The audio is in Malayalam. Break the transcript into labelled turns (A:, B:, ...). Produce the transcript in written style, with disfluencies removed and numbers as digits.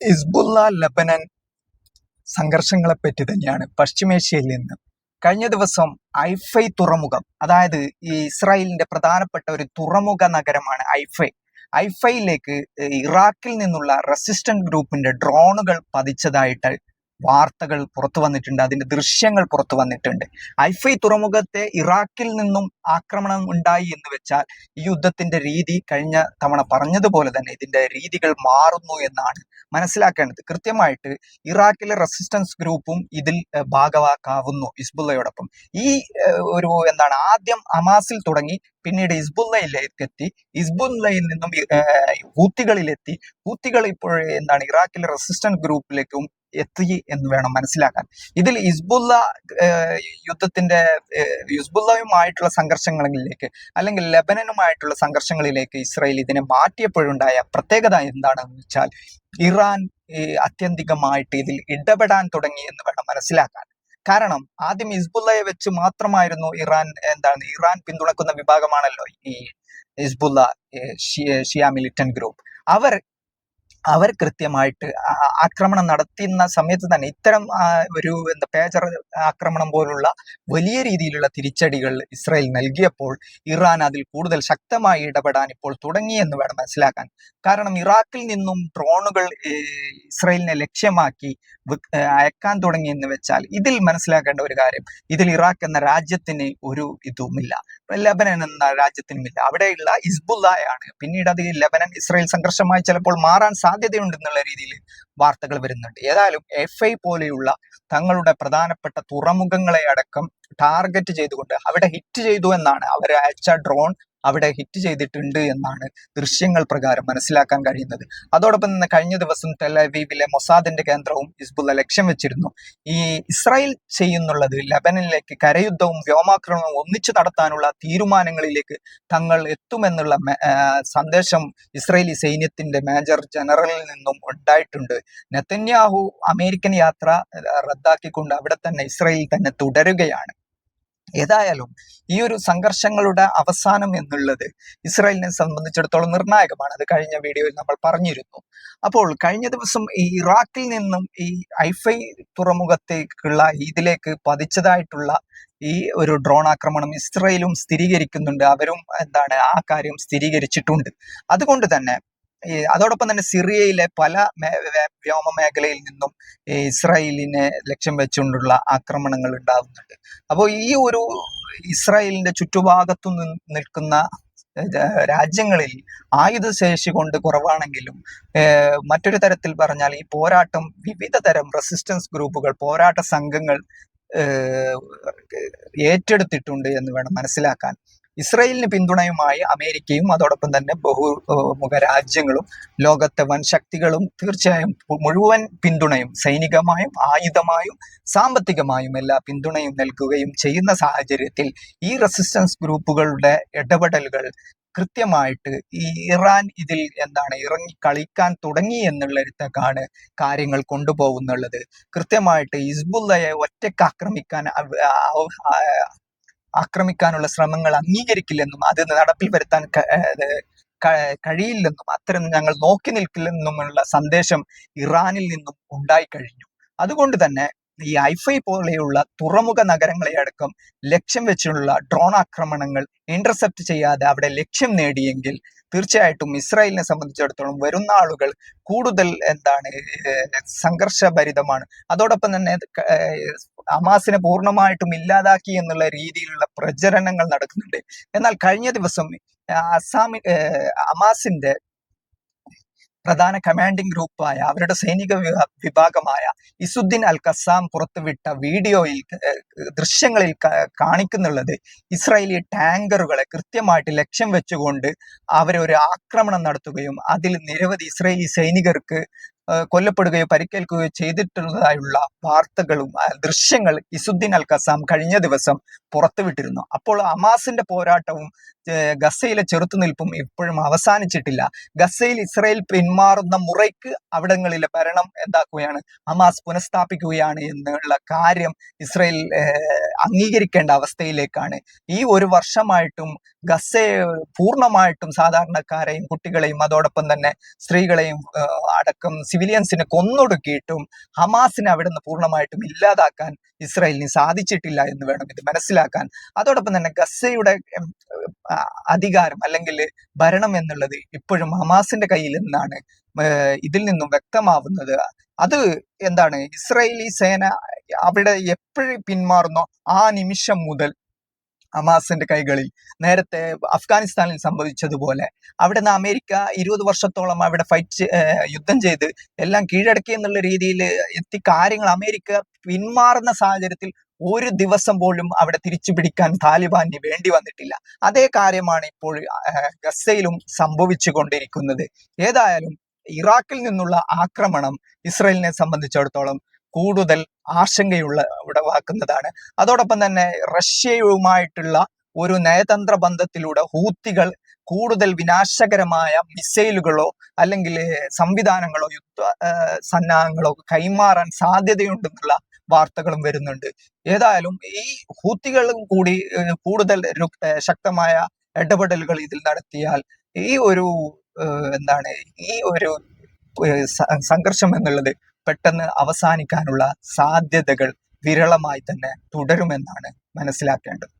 A: ഹിസ്ബുള്ള ലെബനൻ സംഘർഷങ്ങളെപ്പറ്റി തന്നെയാണ് പശ്ചിമേഷ്യയിൽ നിന്ന്. കഴിഞ്ഞ ദിവസം ഐഫൈ തുറമുഖം, അതായത് ഈ ഇസ്രായേലിന്റെ പ്രധാനപ്പെട്ട ഒരു തുറമുഖ നഗരമാണ് ഐഫൈയിലേക്ക് ഇറാഖിൽ നിന്നുള്ള റെസിസ്റ്റന്റ് ഗ്രൂപ്പിന്റെ ഡ്രോണുകൾ പതിച്ചതായിട്ട് വാർത്തകൾ പുറത്തു വന്നിട്ടുണ്ട്. അതിന്റെ ദൃശ്യങ്ങൾ പുറത്തു വന്നിട്ടുണ്ട്. ഐഫൈ തുറമുഖത്തെ ഇറാഖിൽ നിന്നും ആക്രമണം ഉണ്ടായി എന്ന് വെച്ചാൽ ഈ യുദ്ധത്തിന്റെ രീതി കഴിഞ്ഞ തവണ പറഞ്ഞതുപോലെ തന്നെ ഇതിന്റെ രീതികൾ മാറുന്നു എന്നാണ് മനസ്സിലാക്കേണ്ടത്. കൃത്യമായിട്ട് ഇറാഖിലെ റെസിസ്റ്റൻസ് ഗ്രൂപ്പും ഇതിൽ ഭാഗവാക്കാവുന്നു ഹിസ്ബുള്ളയോടൊപ്പം. ഈ ആദ്യം ഹമാസിൽ തുടങ്ങി പിന്നീട് ഹിസ്ബുള്ളയിലേക്ക് എത്തി, ഹിസ്ബുള്ളയിൽ നിന്നും ഹൂത്തികളിലെത്തി, ഹൂത്തികൾ ഇപ്പോൾ ഇറാഖിലെ റെസിസ്റ്റൻസ് ഗ്രൂപ്പിലേക്കും എത്തി എന്ന് വേണം മനസ്സിലാക്കാൻ. ഇതിൽ ഹിസ്ബുള്ളയുമായിട്ടുള്ള സംഘർഷങ്ങളിലേക്ക് അല്ലെങ്കിൽ ലെബനനുമായിട്ടുള്ള സംഘർഷങ്ങളിലേക്ക് ഇസ്രായേൽ ഇതിനെ മാറ്റിയപ്പോഴുണ്ടായ പ്രത്യേകത എന്താണെന്ന് വെച്ചാൽ ഇറാൻ അത്യന്തികമായിട്ട് ഇതിൽ ഇടപെടാൻ തുടങ്ങി എന്ന് വേണം മനസ്സിലാക്കാൻ. കാരണം ആദ്യം ഹിസ്ബുള്ളയെ വെച്ച് മാത്രമായിരുന്നു ഇറാൻ പിന്തുണക്കുന്ന വിഭാഗമാണല്ലോ ഈ ഹിസ്ബുള്ള, ഷിയ മിലിറ്റന്റ് ഗ്രൂപ്പ്. അവർ കൃത്യമായിട്ട് ആക്രമണം നടത്തുന്ന സമയത്ത് തന്നെ ഇത്തരം പേജർ ആക്രമണം പോലുള്ള വലിയ രീതിയിലുള്ള തിരിച്ചടികൾ ഇസ്രായേൽ നൽകിയപ്പോൾ ഇറാൻ അതിൽ കൂടുതൽ ശക്തമായി ഇടപെടാൻ ഇപ്പോൾ തുടങ്ങിയെന്ന് വേണം മനസ്സിലാക്കാൻ. കാരണം ഇറാഖിൽ നിന്നും ഡ്രോണുകൾ ഇസ്രായേലിനെ ലക്ഷ്യമാക്കി അയക്കാൻ തുടങ്ങിയെന്ന് വെച്ചാൽ ഇതിൽ മനസ്സിലാക്കേണ്ട ഒരു കാര്യം, ഇതിൽ ഇറാഖ് എന്ന രാജ്യത്തിന് ഒരു ഇതുമില്ല, ലെബനൻ എന്ന രാജ്യത്തിനുമില്ല. അവിടെയുള്ള ഹിസ്ബുള്ളയാണ്. പിന്നീട് അത് ലെബനൻ ഇസ്രായേൽ സംഘർഷമായി ചിലപ്പോൾ മാറാൻ സാധ്യതയുണ്ടെന്നുള്ള രീതിയിൽ വാർത്തകൾ വരുന്നുണ്ട്. ഏതായാലും എഫ്ഐ പോലെയുള്ള തങ്ങളുടെ പ്രധാനപ്പെട്ട തുറമുഖങ്ങളെ അടക്കം ടാർഗറ്റ് ചെയ്തുകൊണ്ട് അവിടെ ഹിറ്റ് ചെയ്തു എന്നാണ്, അവർ അയച്ച ഡ്രോൺ അവിടെ ഹിറ്റ് ചെയ്തിട്ടുണ്ട് എന്നാണ് ദൃശ്യങ്ങൾ പ്രകാരം മനസ്സിലാക്കാൻ കഴിയുന്നത്. അതോടൊപ്പം തന്നെ കഴിഞ്ഞ ദിവസം ടെലവീവിലെ മൊസാദിന്റെ കേന്ദ്രവും ഹിസ്ബുള്ള ലക്ഷ്യം വെച്ചിരുന്നു. ഈ ഇസ്രായേൽ ചെയ്യുന്നുള്ളത് ലെബനനിലേക്ക് കരയുദ്ധവും വ്യോമാക്രമണവും ഒന്നിച്ചു നടത്താനുള്ള തീരുമാനങ്ങളിലേക്ക് തങ്ങൾ എത്തുമെന്നുള്ള സന്ദേശം ഇസ്രായേലി സൈന്യത്തിന്റെ മേജർ ജനറലിൽ നിന്നും ഉണ്ടായിട്ടുണ്ട്. നെതന്യാഹു അമേരിക്കൻ യാത്ര റദ്ദാക്കിക്കൊണ്ട് അവിടെ തന്നെ ഇസ്രായേൽ തന്നെ തുടരുകയാണ്. ഏതായാലും ഈ ഒരു സംഘർഷങ്ങളുടെ അവസാനം എന്നുള്ളത് ഇസ്രായേലിനെ സംബന്ധിച്ചിടത്തോളം നിർണായകമാണ്. അത് കഴിഞ്ഞ വീഡിയോയിൽ നമ്മൾ പറഞ്ഞിരുന്നു. അപ്പോൾ കഴിഞ്ഞ ദിവസം ഈ ഇറാഖിൽ നിന്നും ഈ ഐഫൈ തുറമുഖത്തേക്കുള്ള ഇതിലേക്ക് പതിച്ചതായിട്ടുള്ള ഈ ഒരു ഡ്രോൺ ആക്രമണം ഇസ്രായേലും സ്ഥിരീകരിക്കുന്നുണ്ട്. അവരും ആ കാര്യം സ്ഥിരീകരിച്ചിട്ടുണ്ട്. അതുകൊണ്ട് തന്നെ അതോടൊപ്പം തന്നെ സിറിയയിലെ പല വ്യോമ മേഖലയിൽ നിന്നും ഇസ്രായേലിനെ ലക്ഷ്യം വെച്ചുകൊണ്ടുള്ള ആക്രമണങ്ങൾ ഉണ്ടാകുന്നുണ്ട്. അപ്പോൾ ഈ ഒരു ഇസ്രായേലിന്റെ ചുറ്റുഭാഗത്തു നിൽക്കുന്ന രാജ്യങ്ങളിൽ ആയുധശേഷി കൊണ്ട് കുറവാണെങ്കിലും മറ്റൊരു തരത്തിൽ പറഞ്ഞാൽ ഈ പോരാട്ടം വിവിധ തരം റെസിസ്റ്റൻസ് ഗ്രൂപ്പുകൾ, പോരാട്ട സംഘങ്ങൾ ഏറ്റെടുത്തിട്ടുണ്ട് എന്ന് വേണം മനസ്സിലാക്കാൻ. ഇസ്രായേലിന് പിന്തുണയുമായി അമേരിക്കയും അതോടൊപ്പം തന്നെ ബഹുമുഖ രാജ്യങ്ങളും ലോകത്തെ വൻ ശക്തികളും തീർച്ചയായും മുഴുവൻ പിന്തുണയും, സൈനികമായും ആയുധമായും സാമ്പത്തികമായും എല്ലാ പിന്തുണയും നൽകുകയും ചെയ്യുന്ന സാഹചര്യത്തിൽ ഈ റെസിസ്റ്റൻസ് ഗ്രൂപ്പുകളുടെ ഇടപെടലുകൾ കൃത്യമായിട്ട് ഈ ഇറാൻ ഇതിൽ ഇറങ്ങി കളിക്കാൻ തുടങ്ങി എന്നുള്ളിടത്തേക്കാണ് കാര്യങ്ങൾ കൊണ്ടുപോകുന്നുള്ളത്. കൃത്യമായിട്ട് ഹിസ്ബുള്ളയെ ഒറ്റയ്ക്ക് ആക്രമിക്കാനുള്ള ശ്രമങ്ങൾ അംഗീകരിക്കില്ലെന്നും അത് നടപ്പിൽ വരുത്താൻ കഴിയില്ലെന്നും അത്തരം ഞങ്ങൾ നോക്കി നിൽക്കില്ലെന്നുമുള്ള സന്ദേശം ഇറാനിൽ നിന്നും ഉണ്ടായിക്കഴിഞ്ഞു. അതുകൊണ്ട് തന്നെ ഈ ഐഫൈ പോലെയുള്ള തുറമുഖ നഗരങ്ങളെ അടക്കം ലക്ഷ്യം വെച്ചുള്ള ഡ്രോൺ ആക്രമണങ്ങൾ ഇന്റർസെപ്റ്റ് ചെയ്യാതെ അവിടെ ലക്ഷ്യം നേടിയെങ്കിൽ തീർച്ചയായിട്ടും ഇസ്രായേലിനെ സംബന്ധിച്ചിടത്തോളം വരുന്ന ആളുകൾ കൂടുതൽ സംഘർഷഭരിതമാണ്. അതോടൊപ്പം തന്നെ ഹമാസിനെ പൂർണ്ണമായിട്ടും ഇല്ലാതാക്കി എന്നുള്ള രീതിയിലുള്ള പ്രചരണങ്ങൾ നടക്കുന്നുണ്ട്. എന്നാൽ കഴിഞ്ഞ ദിവസം ഹമാസിന്റെ പ്രധാന കമാൻഡിംഗ് ഗ്രൂപ്പായ അവരുടെ സൈനിക വിഭാഗമായ ഇസുദ്ദീൻ അൽ ഖസാം പുറത്തുവിട്ട വീഡിയോയിൽ ദൃശ്യങ്ങളിൽ കാണിക്കുന്നുള്ളത് ഇസ്രായേലി ടാങ്കറുകളെ കൃത്യമായിട്ട് ലക്ഷ്യം വെച്ചുകൊണ്ട് അവരൊരു ആക്രമണം നടത്തുകയും അതിൽ നിരവധി ഇസ്രായേലി സൈനികർക്ക് കൊല്ലപ്പെടുകയോ പരിക്കേൽക്കുകയോ ചെയ്തിട്ടുള്ളതായുള്ള വാർത്തകളും ദൃശ്യങ്ങൾ ഇസുദ്ദീൻ അൽ ഖസാം കഴിഞ്ഞ ദിവസം പുറത്തുവിട്ടിരുന്നു. അപ്പോൾ ഹമാസിന്റെ പോരാട്ടവും ഗസയിലെ ചെറുത്തുനിൽപ്പും ഇപ്പോഴും അവസാനിച്ചിട്ടില്ല. ഗസയിൽ ഇസ്രായേൽ പിന്മാറുന്ന മുറയ്ക്ക് അവിടങ്ങളിലെ ഭരണം എന്താക്കുകയാണ്, ഹമാസ് പുനഃസ്ഥാപിക്കുകയാണ് എന്നുള്ള കാര്യം ഇസ്രായേൽ അംഗീകരിക്കേണ്ട അവസ്ഥയിലേക്കാണ്. ഈ ഒരു വർഷമായിട്ടും ഗസയെ പൂർണ്ണമായിട്ടും സാധാരണക്കാരെയും കുട്ടികളെയും അതോടൊപ്പം തന്നെ സ്ത്രീകളെയും അടക്കം സിവിലിയൻസിനെ കൊന്നൊടുക്കിയിട്ടും ഹമാസിനെ അവിടെ നിന്ന് പൂർണ്ണമായിട്ടും ഇല്ലാതാക്കാൻ ഇസ്രായേലിന് സാധിച്ചിട്ടില്ല എന്ന് വേണം ഇത് മനസ്സിലാക്കാൻ. അതോടൊപ്പം തന്നെ ഗസയുടെ അധികാരം അല്ലെങ്കിൽ ഭരണം എന്നുള്ളത് ഇപ്പോഴും ഹമാസിന്റെ കയ്യിൽ നിന്നാണ് ഇതിൽ നിന്നും വ്യക്തമാവുന്നത്. അത് എന്താണ്, ഇസ്രായേലി സേന അവിടെ എപ്പോഴും പിന്മാറുന്നോ ആ നിമിഷം മുതൽ ഹമാസിന്റെ കൈകളിൽ, നേരത്തെ അഫ്ഗാനിസ്ഥാനിൽ സംഭവിച്ചതുപോലെ അവിടെ നിന്ന് അമേരിക്ക 20 വർഷത്തോളം അവിടെ യുദ്ധം ചെയ്ത് എല്ലാം കീഴടക്കി എന്നുള്ള രീതിയിൽ എത്തി കാര്യങ്ങൾ അമേരിക്ക പിന്മാറുന്ന സാഹചര്യത്തിൽ ഒരു ദിവസം പോലും അവിടെ തിരിച്ചു പിടിക്കാൻ താലിബാന് വേണ്ടി വന്നിട്ടില്ല. അതേ കാര്യമാണ് ഇപ്പോൾ ഗസയിലും സംഭവിച്ചു കൊണ്ടിരിക്കുന്നത്. ഏതായാലും ഇറാഖിൽ നിന്നുള്ള ആക്രമണം ഇസ്രായേലിനെ സംബന്ധിച്ചിടത്തോളം കൂടുതൽ ഉടവാക്കുന്നതാണ്. അതോടൊപ്പം തന്നെ റഷ്യയുമായിട്ടുള്ള ഒരു നയതന്ത്ര ബന്ധത്തിലൂടെ ഹൂത്തികൾ കൂടുതൽ വിനാശകരമായ മിസൈലുകളോ അല്ലെങ്കിൽ സംവിധാനങ്ങളോ യുദ്ധ സന്നാഹങ്ങളോ കൈമാറാൻ സാധ്യതയുണ്ടെന്നുള്ള വാർത്തകളും വരുന്നുണ്ട്. ഏതായാലും ഈ ഹൂത്തികളും കൂടി കൂടുതൽ ശക്തമായ ഇടപെടലുകൾ ഇതിൽ നടത്തിയാൽ ഈ ഒരു ഈ ഒരു സംഘർഷം എന്നുള്ളത് പെട്ടെന്ന് അവസാനിക്കാനുള്ള സാധ്യതകൾ വിരളമായി തന്നെ തുടരുമെന്നാണ് മനസ്സിലാക്കേണ്ടത്.